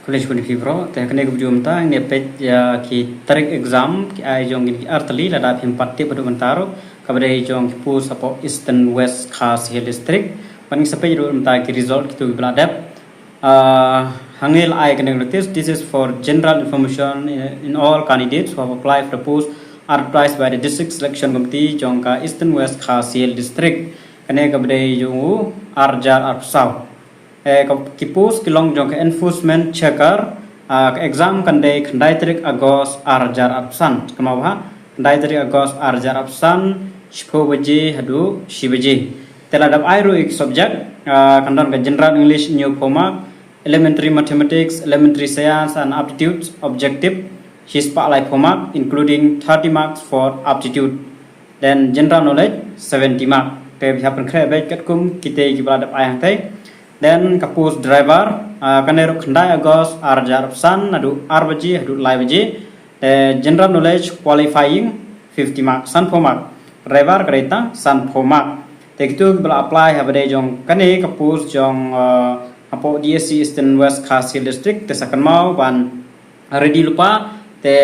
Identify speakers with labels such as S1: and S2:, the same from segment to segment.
S1: College pun fibro te kene ke bujum ta ne pet ya ki tarik exam ki ai jong ki artali la da phim patte padu mentaro kabare jong ki pu sapo Eastern West Khas Hill District paning sape ru mta ki result ki tu bladap hangil ai kene notice this is for general information in all candidates who have applied for the post are advised by the district selection committee jong ka Eastern West Khas Hill District kene kabare jong arjar arpsau kipus kilong jong ke enforcement checker exam kandai kandai tarik Agos arjar absan kemauha kandai tarik Agos arjar absan 10 baje hadu 10 baje teladap airu ik subject kandon ke general English new format elementary mathematics elementary science and aptitude objective hispa lai format including 30 marks for aptitude then general knowledge 70 mark te bhapan khre bai kat kum kite ki bladap ai hang tai then kapus driver kanero khandai Agos arjar san adu arbaji adu laibaji general knowledge qualifying 50 mark san mark driver kereta san mark tekitu bela apply habade jong kane kapus jong apo DSC Eastern West Khas Hill District te sakan mau ban ready lupa te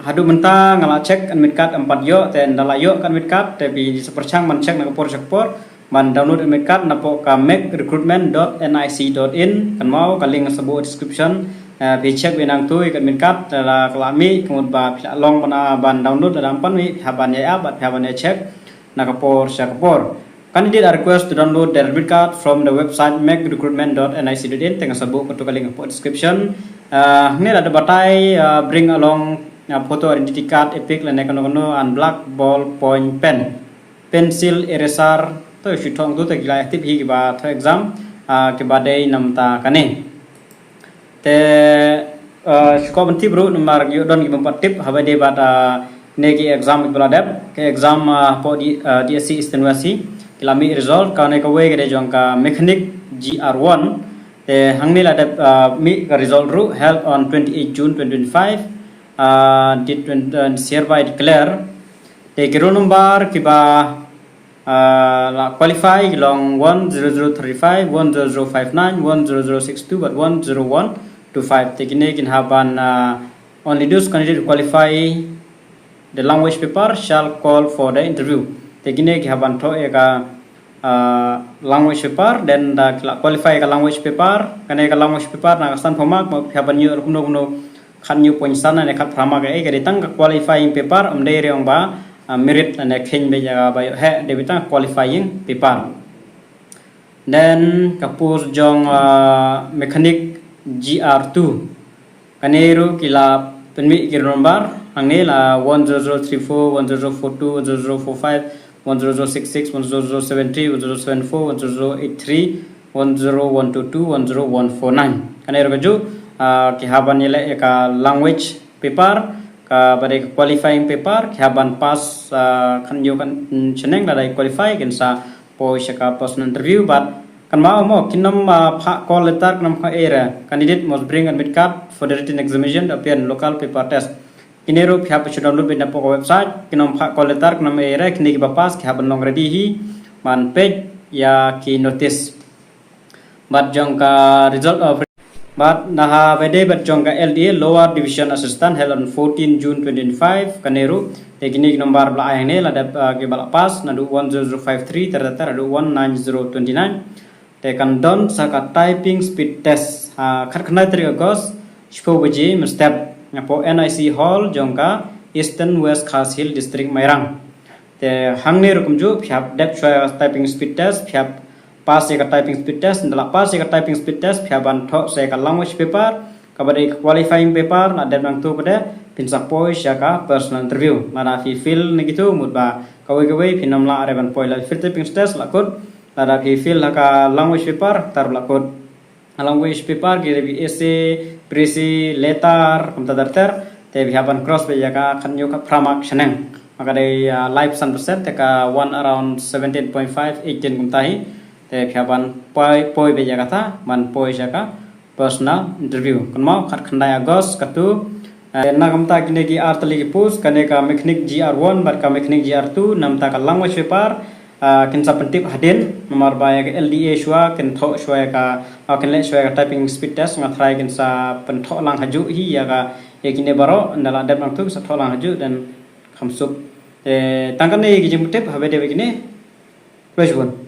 S1: hadu menta ngala check admit card 4 yo te ndala yo admit card te bi seperchang man check na kapor sekpor man download admit card napo ka makerecruitment.nic.in kan mau ka link sebuah description bi check benang tu admit card la kelami kemudian ba long bana ban download dalam pan wi haban ya bat haban ya check na kapor sekpor candidate are requested to download their admit card from the website makerecruitment.nic.in tengah sebuah kutu ka link description ni ada batai bring along photo identity card epic la nekono and black ball point pen pencil eraser to shutong tu tegila aktif hi ba to exam ke badai namta kane te sko benti bro nomor yo don ki bempat tip habade bata negi exam beladap ke exam po di DSC Eastern West kilami result kane ka we gede jongka mechanic GR1 te hangni la mi ka result ru held on 28 June 2025 did hereby declare te kiro number kiba la qualify long 10035 10059 10062 but 10125 tekine kin haban only those candidates qualify the language paper shall call for the interview tekine ki haban to eka language paper then da qualify ka language paper kane ka language paper na san phomak ma haban yu kuno khan yu point sana ne khat phrama ga e tang ka qualifying paper amde reong ba merit and king be jaga ba he de bitang qualifying paper then kapur jong mechanic GR2 kaneru kila penmi ki number angni la 10034 10042 10045 10066 10073 10074 10083 10122 10149 kaneru baju ki haban yele eka language paper ka bare qualifying paper khaban pass khan yo kan cheneng da qualify kan sa po shaka personal interview but kan mau mo kinom pha call letter kan kha era candidate must bring admit card for the written examination appear in local paper test kinero phya pa download bin po website kinom pha call letter kan era kini ki pass khaban long ready hi man page ya ki notice but jong ka result of but naha vede but jongka LDA lower division assistant held on 14 June 2025 kaneru teknik nomor bla ayne la ke bala pass nadu 10053 ternyata nadu 19029 te kan don saka typing speed test khat khna tri Agos 10 baje step po NIC hall jongka Eastern West Khas Hill District Mairang te hangni rukum ju phap dep typing speed test phap pass ka typing speed test ndala pass ka typing speed test phaban tho se ka language paper kabare qualifying paper na dem nang tu pada pinsa poi ka personal interview mana fi fill nigitu mudba kawe pinam la areban poi la fit typing test la kod la fi fill ka language paper tar la kod language paper ki bi essay presi letter kumta darter te bihaban cross be ka khanyo ka framak chaneng maka dei live 100% te ka 1 around 17.5 18 kumtai te phaban poi be jaga tha man poi jaka personal interview kan mau khat khandai Agos katu na kamta kine ki artali ki pus kane ka mechanic GR1 bar ka mechanic GR2 namta ka language paper kinsa pentip hadin nomor ba ya LDA shwa kin tho shwa ka kin le shwa ka typing speed test ngatrai kinsa pentho lang haju hi ya ka ekine baro ndala dep nang tu sa tho lang haju dan khamsup tangkan ni gijim tip habe de begini wajibun